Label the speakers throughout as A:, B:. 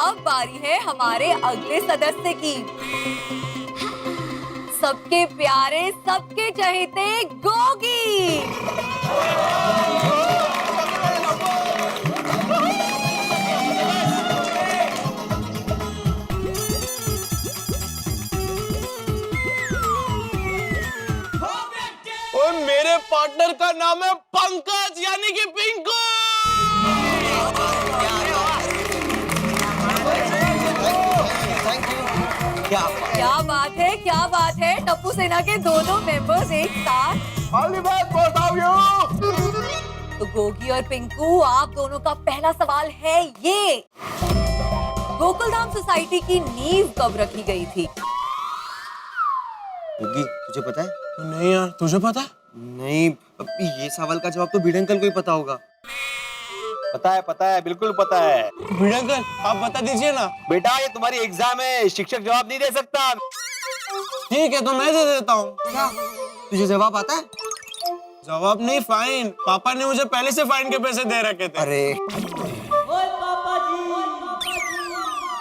A: अब बारी है हमारे अगले सदस्य की। सबके प्यारे, सबके चहेते गोगी।
B: और मेरे पार्टनर का नाम है पंकज यानी कि पिंकू।
A: क्या बात है, क्या बात है। टप्पू सेना के दोनों मेंबर्स एक साथ।
B: All the best both of you.
A: तो गोगी और पिंकू, आप दोनों का पहला सवाल है ये। गोकुलधाम सोसाइटी की नींव कब रखी गई थी?
C: गोगी, तुझे पता है?
B: नहीं यार, तुझे पता है?
C: नहीं, ये सवाल का जवाब तो भिड़े अंकल को ही पता होगा।
D: पता है, बिल्कुल पता है।
B: भिड़े अंकल, आप बता दीजिए ना।
D: बेटा ये तुम्हारी एग्जाम है, शिक्षक जवाब नहीं दे सकता।
B: ठीक है, तो मैं दे देता हूँ।
C: क्या तुझे जवाब आता है?
B: जवाब नहीं, फाइन। पापा ने मुझे पहले से फाइन के पैसे दे रखे थे।
C: अरे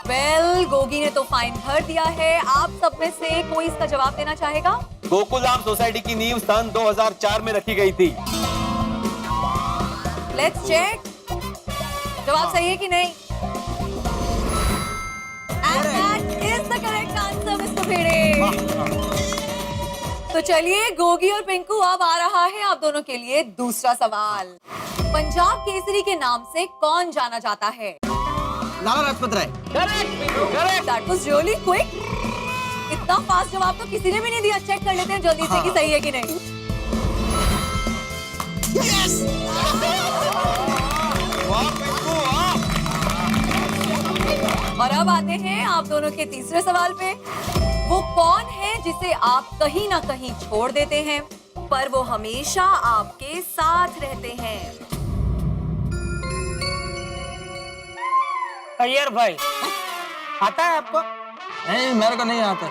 A: वेल, गोगी ने तो फाइन भर दिया है। आप सब में से कोई इसका जवाब देना चाहेगा?
D: गोकुलधाम सोसाइटी की नींव सन 2004 में रखी गई थी।
A: Let's check. जवाब सही है कि नहीं? And that is the correct answer, Mr. भिड़े। तो चलिए गोगी और पिंकू, अब आ रहा है आप दोनों के लिए दूसरा सवाल। पंजाब केसरी के नाम से कौन जाना जाता है?
C: Lala Lajpat Rai.
A: That was really quick. इतना फास्ट जवाब तो किसी ने भी नहीं दिया। चेक कर लेते हैं जल्दी से कि सही है कि नहीं।
B: Yes! वाह पिंकू, वाह!
A: और अब आते हैं आप दोनों के तीसरे सवाल पे। वो कौन है जिसे आप कहीं ना कहीं छोड़ देते हैं पर वो हमेशा आपके साथ रहते हैं?
E: अय्यर भाई, आता है आपको?
C: नहीं, मेरे को नहीं आता।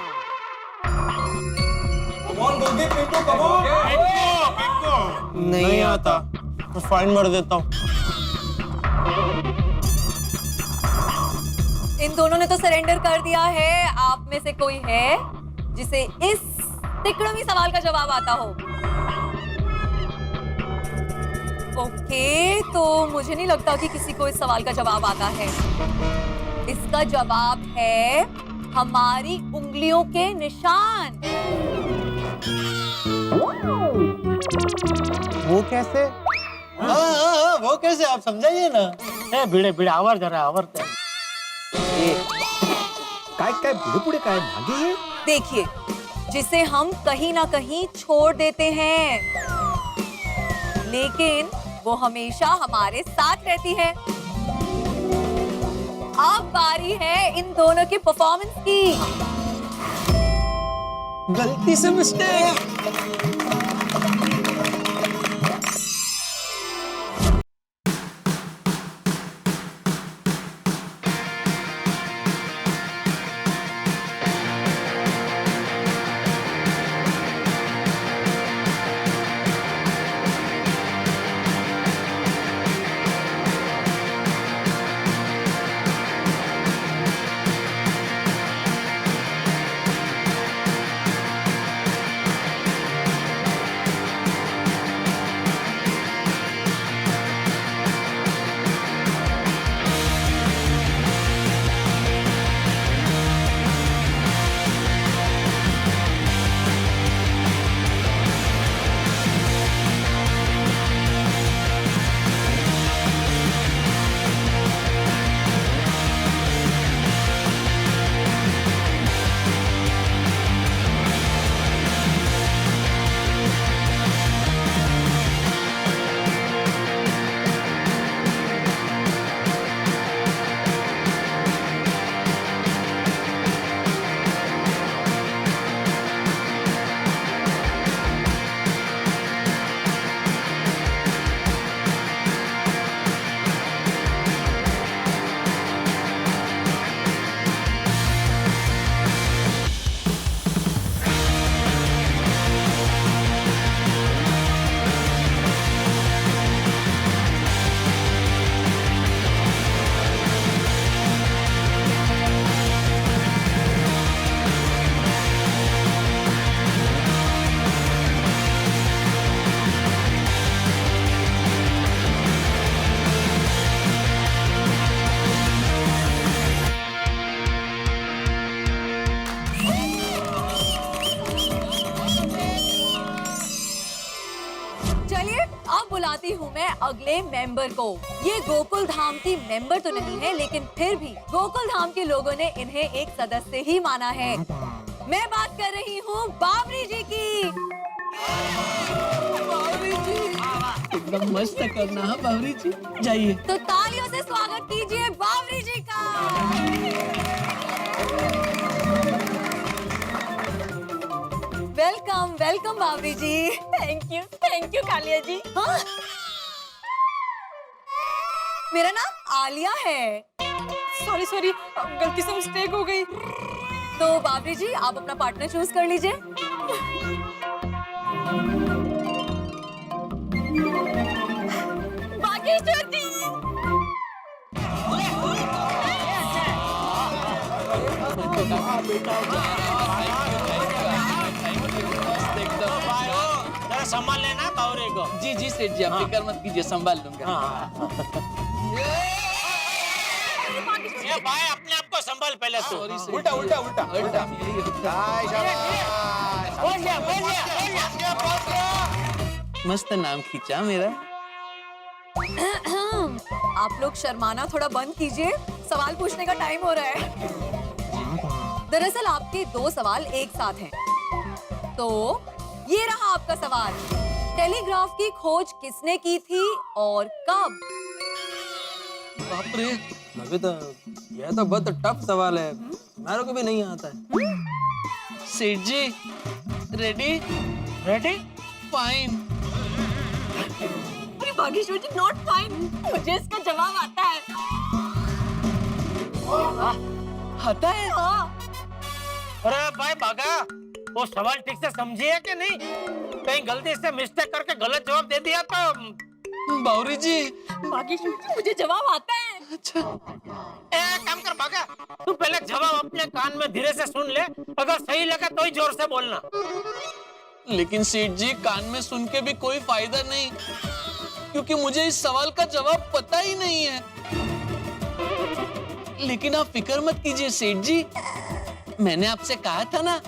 B: नहीं आता। मैं फाइन भर देता हूँ।
A: इन दोनों ने तो सरेंडर कर दिया है। आप में से कोई है जिसे इस तिकड़मी सवाल का जवाब आता हो? ओके, तो मुझे नहीं लगता कि किसी को इस सवाल का जवाब आता है। इसका जवाब है हमारी उंगलियों के निशान।
E: वो कैसे?
B: हाँ, वो कैसे, आप समझाइए ना।
E: ए भिड़े भिड़े, आवर जरा आवर।
D: काय बुढ़े बुढ़े काय भागे हैं?
A: देखिए, जिसे हम कहीं ना कहीं छोड़ देते हैं लेकिन वो हमेशा हमारे साथ रहती है। अब बारी है इन दोनों की परफॉर्मेंस की।
B: गलती से मिस्टेक।
A: अब बुलाती हूँ मैं अगले मेंबर को। ये गोकुल धाम की मेंबर तो नहीं है, लेकिन फिर भी गोकुल धाम के लोगों ने इन्हें एक सदस्य ही माना है। मैं बात कर रही हूँ बावरी जी की। बावरी जी,
F: एकदम मस्त करना है बावरी जी, जाइए।
A: तो तालियों से स्वागत कीजिए बावरी जी का। Welcome welcome Bawri ji.
G: Thank you Kalia ji.
A: हाँ? मेरा नाम आलिया है।
G: सॉरी गलती से मिस्टेक हो गई।
A: तो बावरी जी, आप अपना पार्टनर चूज कर लीजिए।
G: बागेश्वर जी।
B: जरा संभाल लेना बावरे को।
F: जी जी सेठ जी, आप फिक्र मत कीजिए, संभाल लूंगा।
B: ये भाई अपने आप को संभाल पहले तो।
D: उल्टा उल्टा उल्टा
F: उल्टा यही होता है। मस्त नाम खींचा मेरा।
A: आप लोग शर्माना थोड़ा बंद कीजिए, सवाल पूछने का टाइम हो रहा है। दरअसल आपके दो सवाल एक साथ हैं। तो ये रहा आपका सवाल। टेलीग्राफ की खोज किसने की थी और कब?
C: बाप रे, अभी तो यह तो बहुत टफ सवाल है, मेरे को भी नहीं आता है।
F: सेठ जी रेडी?
E: रेडी?
F: फाइन।
G: अरे बागेश्वर जी, नॉट फाइन, मुझे इसका जवाब आता है।
F: आता है?
G: हाँ।
E: अरे भाई भागा, वो सवाल ठीक से समझी है कि नहीं? कहीं गलती से मिस्टेक करके गलत जवाब दे दिया तो।
F: बावरी जी।
G: बागेश्वर जी, मुझे जवाब आता है।
F: अच्छा,
E: एक काम कर भागा, तू पहले जवाब अपने कान में धीरे से सुन ले, अगर सही लगे तो ही जोर से बोलना।
F: लेकिन सेठ जी, कान में सुन के भी कोई फायदा नहीं, क्योंकि मुझे इस सवाल का जवाब पता ही नहीं है। लेकिन आप फिक्र मत कीजिए सेठ जी, मैंने आपसे कहा था ना,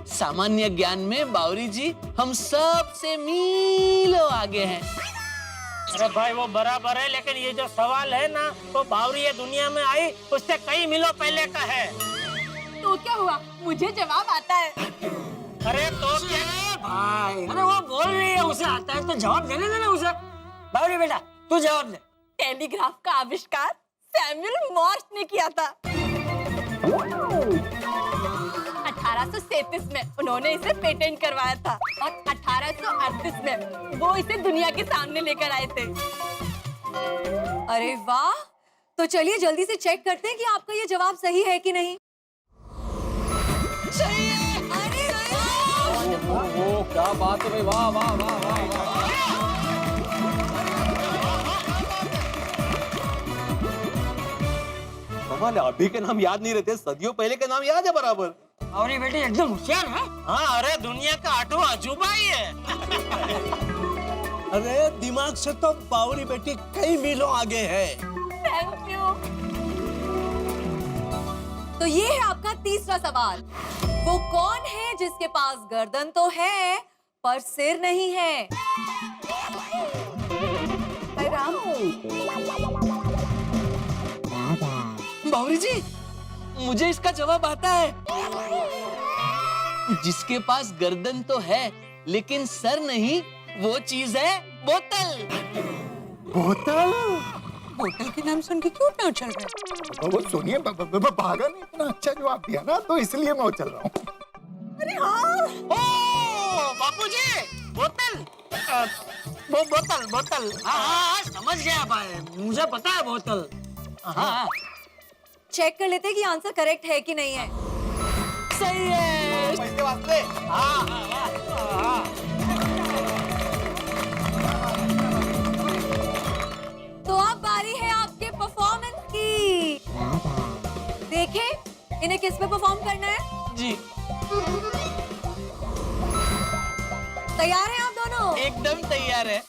F: सामान्य ज्ञान में बावरी जी हम सबसे मीलों आगे हैं।
E: अरे भाई वो बराबर है, लेकिन ये जो सवाल है ना, तो बावरी ये दुनिया में आई उससे कई मीलों पहले का है।
G: तो क्या हुआ, मुझे जवाब आता है।
E: अरे तो क्या
H: भाई, अरे वो बोल रही है उसे आता है तो जवाब देने देना उसे। बावरी बेटा, तू जवाब दे।
G: टेलीग्राफ का आविष्कार सैमुअल मॉर्स ने किया था। 1837 में उन्होंने इसे पेटेंट करवाया था और 1838 में वो इसे दुनिया के सामने लेकर आए थे।
A: अरे वाह, तो चलिए जल्दी से चेक करते हैं कि आपका ये जवाब सही है कि नहीं। सही है। अरे
C: ओ क्या बात है भाई, वाह वाह वाह वाह वाह।
D: कमाल है, अभी के नाम याद नहीं रहते, सदियों पहले के नाम याद है बराबर।
H: बावरी बेटे एकदम होशियार है।
E: हाँ, अरे दुनिया का 8वां अजूबा ही है।
I: अरे दिमाग से तो बावरी बेटी कई मीलों आगे है।
G: Thank you.
A: तो ये है आपका तीसरा सवाल। वो कौन है जिसके पास गर्दन तो है पर सिर नहीं है?
F: बावरी जी, मुझे इसका जवाब आता है। जिसके पास गर्दन तो है लेकिन सर नहीं, वो चीज है बोतल।
I: बोतल?
H: होटल के नाम सुन के क्यों इतना उछल रहे हो?
I: वो सुनिए, भागा ने इतना अच्छा जवाब दिया ना, तो इसलिए मैं उछल रहा हूँ।
E: ओ बापूजी, बोतल, वो बोतल।
H: हाँ, समझ गया भाई, मुझे पता है बोतल। हाँ,
A: चेक कर लेते हैं कि आंसर करेक्ट है कि नहीं है।
F: सही है।
D: पैसे वास्ते।
A: तो अब बारी है आपके परफॉर्मेंस की। देखें इन्हें किस पे परफॉर्म करना है।
F: जी,
A: तैयार हैं आप दोनों?
F: एकदम तैयार है।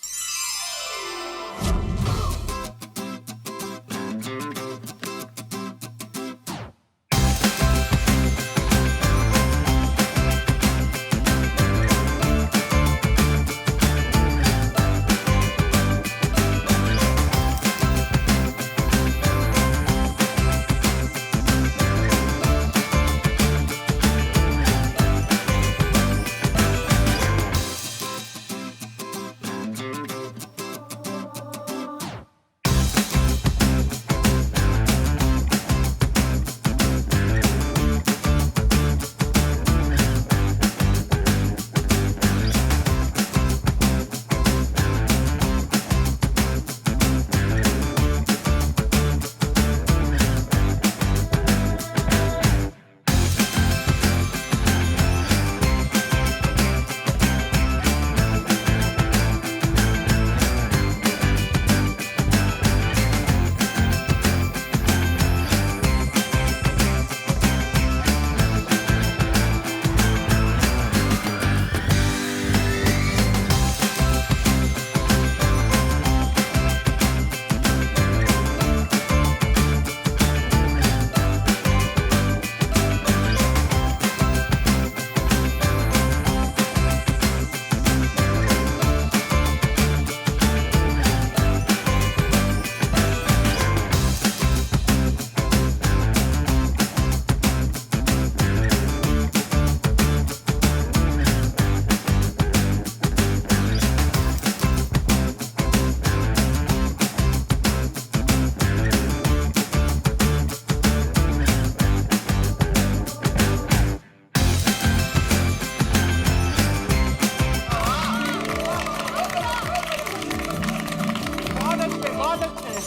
H: सकते हैं।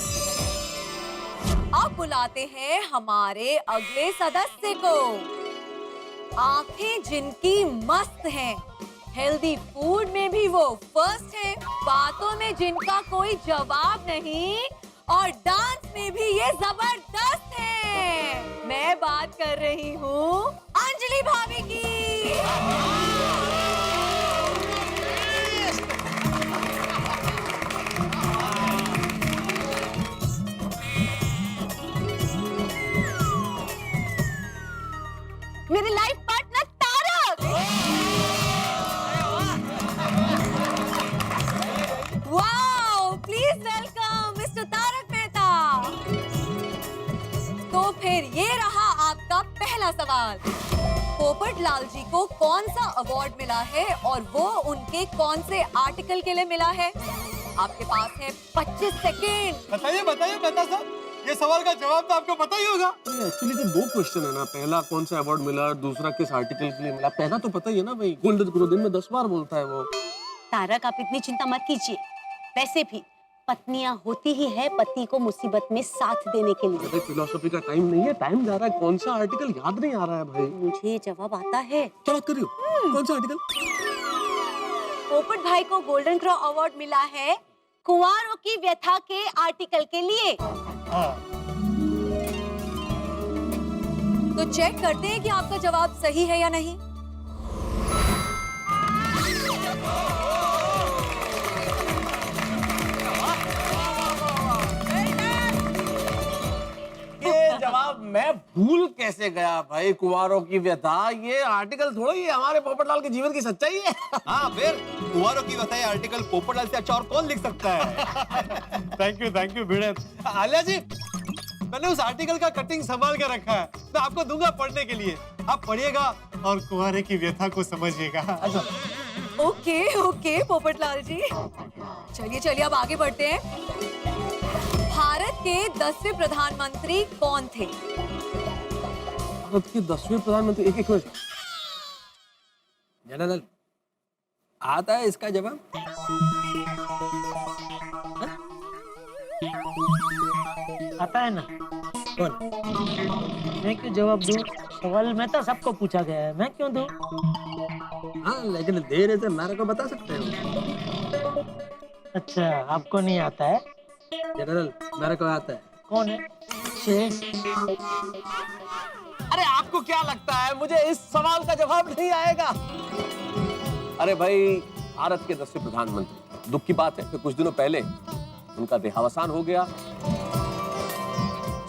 A: अब बुलाते हैं हमारे अगले सदस्य को। आंखें जिनकी मस्त हैं, हेल्दी फूड में भी वो फर्स्ट है, बातों में जिनका कोई जवाब नहीं और डांस में भी ये जबरदस्त है। मैं बात कर रही हूँ अंजलि भाभी की।
G: मेरी life partner Tarak.
A: Wow, please welcome mister Tarak Mehta. तो फिर ये रहा आपका पहला सवाल। पोपट लाल जी को कौन सा अवार्ड मिला है और वो उनके कौन से आर्टिकल के लिए मिला है? आपके पास है 25 सेकेंड।
B: बताइए बताइए मेहता साहब, ये सवाल का जवाब तो आपको पता ही होगा। एक्चुअली तो 2 क्वेश्चन है ना, पहला कौन सा अवार्ड मिला, दूसरा किस आर्टिकल के लिए मिला। पहला तो पता ही है ना भाई, गोल्डन गुरु दिन में 10 बार बोलता है वो।
G: तारक, आप इतनी चिंता मत कीजिए। वैसे भी पत्नियां होती ही है पति को मुसीबत में साथ देने के लिए।
B: फिलोसफी का टाइम नहीं है, टाइम जा रहा है। कौन सा आर्टिकल याद नहीं आ रहा है भाई।
G: मुझे जवाब आता है।
B: क्या बात कर रही हो? कौन सा आर्टिकल?
G: पोपट भाई को गोल्डन क्रॉ अवार्ड मिला है कुंवारों की व्यथा के आर्टिकल के लिए।
A: तो चेक करते हैं कि आपका जवाब सही है या नहीं।
C: ये जवाब मैं भूल कैसे गया भाई? कुंवारों की व्यथा, ये आर्टिकल थोड़ा ही हमारे पोपटलाल के जीवन की सच्चाई है।
D: हाँ फिर कुंवारों की बताइए आर्टिकल पोपटलाल से अच्छा और कौन लिख सकता है?
B: थैंक यू भिड़े। आलिया जी, मैंने उस आर्टिकल का कटिंग संभाल के रखा है, मैं आपको दूंगा पढ़ने के लिए। आप पढ़िएगा और कुंवारे की व्यथा को समझिएगा।
A: ओके ओके पोपटलाल जी, चलिए चलिए अब आगे बढ़ते हैं। भारत के 10वें प्रधानमंत्री कौन थे?
C: भारत के 10वें प्रधानमंत्री, एक मिनट जनरल, आता है इसका जवाब?
H: आता है ना? कौन? मैं क्यों जवाब दूं? सवाल में तो सबको पूछा गया है, मैं क्यों दूं?
C: हाँ लेकिन दे रहे थे, मेरे को बता सकते हो।
H: अच्छा, आपको नहीं आता है?
C: जनरल, मेरे को आता है।
H: कौन है? शेर।
C: अरे आपको क्या लगता है मुझे इस सवाल का जवाब नहीं आएगा?
D: अरे भाई, भारत के 10वें प्रधानमंत्री, दुख की बात है कि कुछ दिनों पहले उनका देहावसान हो गया।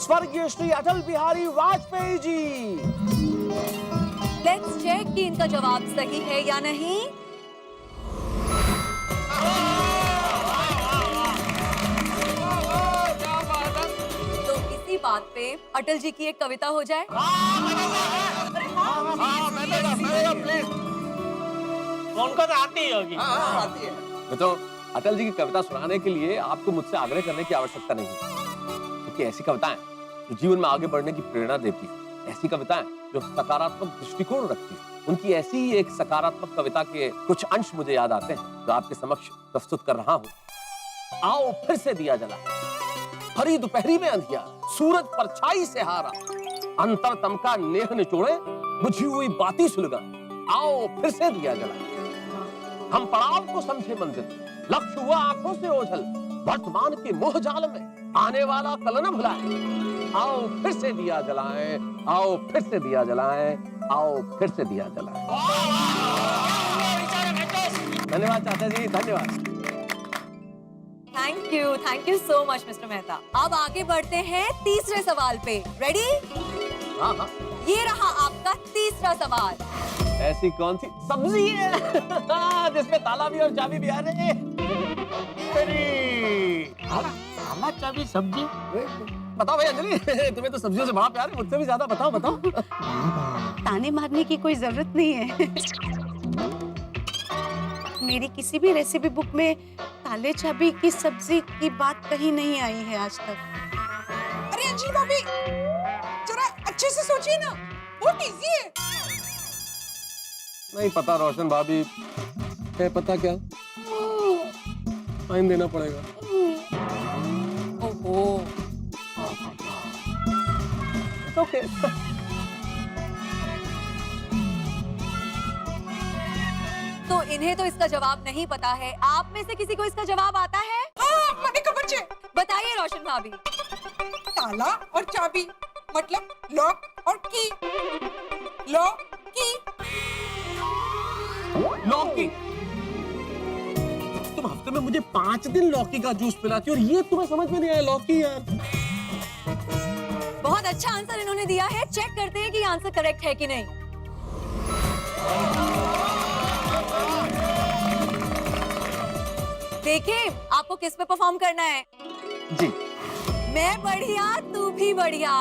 C: स्वर्गीय श्री अटल बिहारी वाजपेयी जी।
A: लेट्स चेक कि इनका जवाब सही है या नहीं। तो इसी बात पे अटल जी की एक कविता हो जाए।
E: उनको तो आती ही होगी।
D: तो अटल जी की कविता सुनाने के लिए आपको मुझसे आग्रह करने की आवश्यकता नहीं है, क्योंकि ऐसी कविताएं जो जीवन में आगे बढ़ने की प्रेरणा देती है, ऐसी कविताएं जो सकारात्मक दृष्टिकोण रखती है, उनकी ऐसी ही एक सकारात्मक कविता के कुछ अंश मुझे याद आते हैं जो आपके समक्ष प्रस्तुत कर रहा हूं। आओ फिर से दिया जला, हरी दोपहरी में अंधिया, सूरज परछाई से हारा, अंतर तम का नेह निचोड़े, बुझी हुई बाती सुलगा, आओ फिर से दिया जला। हम पड़ाव को समझे मंजिल, लक्ष्य हुआ आंखों से ओझल, वर्तमान के मोह जाल में आने वाला कल न भुलाए, आओ फिर से दिया जलाएं, आओ फिर से दिया जलाएं, आओ फिर से दिया जलाएं। धन्यवाद चाचा जी, धन्यवाद।
A: Thank you so much mister Mehta. अब आगे बढ़ते हैं तीसरे सवाल पे। रेडी?
D: हाँ हाँ,
A: ये रहा आपका तीसरा सवाल।
D: ऐसी कौन सी सब्जी है जिसमें ताला भी और चाबी भी आ रहे?
H: ताला चाबी सब्जी?
D: बताओ भाई अंजलि, तुम्हें तो सब्जियों से बड़ा प्यार है, मुझसे भी ज्यादा। बताओ बताओ।
G: ताने मारने की कोई जरूरत नहीं है। मेरी किसी भी रेसिपी बुक में ताले चाबी की सब्जी की बात कहीं नहीं आई है आज तक।
J: अरे अंजलि भाभी, जरा अच्छे से सोचिए ना, बहुत इजी है।
D: नहीं पता रोशन भाभी, है पता क्या? फाइन देना पड़ेगा। ओके।
A: तो इन्हें तो इसका जवाब नहीं पता है, आप में से किसी को इसका जवाब आता है?
J: हाँ, मनिका बच्चे,
A: बताइए रोशन भाभी।
J: ताला और चाबी मतलब लॉक और की। लॉक की।
B: लौकी। तुम हफ्ते में मुझे 5 दिन लौकी का जूस पिलाती हो और ये तुम्हें समझ में नहीं आया लौकी यार।
A: बहुत अच्छा आंसर इन्होंने दिया है। चेक करते हैं कि आंसर करेक्ट है कि नहीं। देखिए आपको किस पे परफॉर्म करना है।
D: जी।
A: मैं बढ़िया तू भी बढ़िया।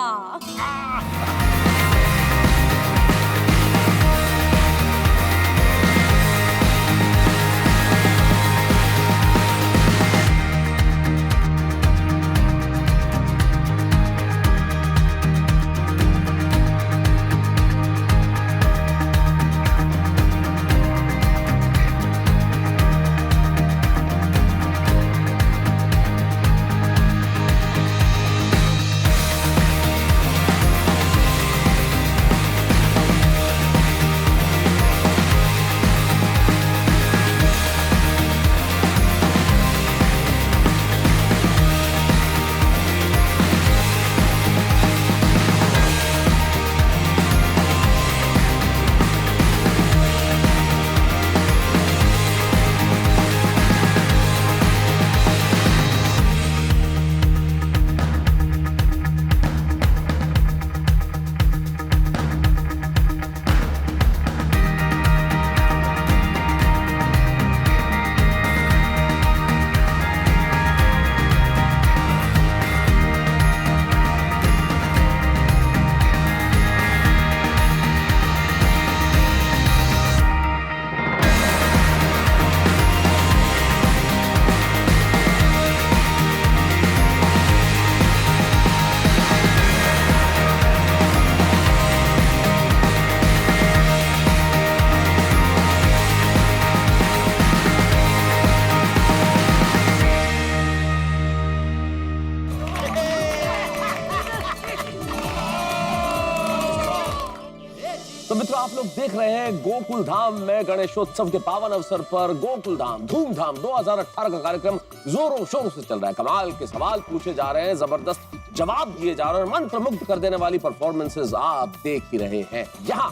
D: तो मित्रों आप लोग देख रहे हैं गोकुल धाम में गणेशोत्सव के पावन अवसर पर गोकुल धाम धूमधाम 2018 का कार्यक्रम जोरों शोरों से चल रहा है। कमाल के सवाल पूछे जा रहे हैं, जबरदस्त जवाब दिए जा रहे हैं, मन प्रमुग्ध कर देने वाली परफॉर्मेंसेज आप देख ही रहे हैं। यहाँ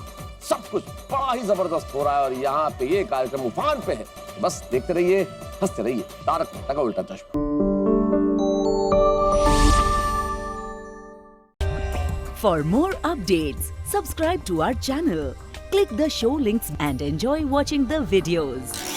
D: सब कुछ बड़ा ही जबरदस्त हो रहा है और यहाँ पे ये कार्यक्रम उफान पे है। बस देखते रहिए, हंसते रहिए। तारक मेहता का उल्टा चश्मा।
K: For more updates, subscribe to our channel, click the show links and enjoy watching the videos.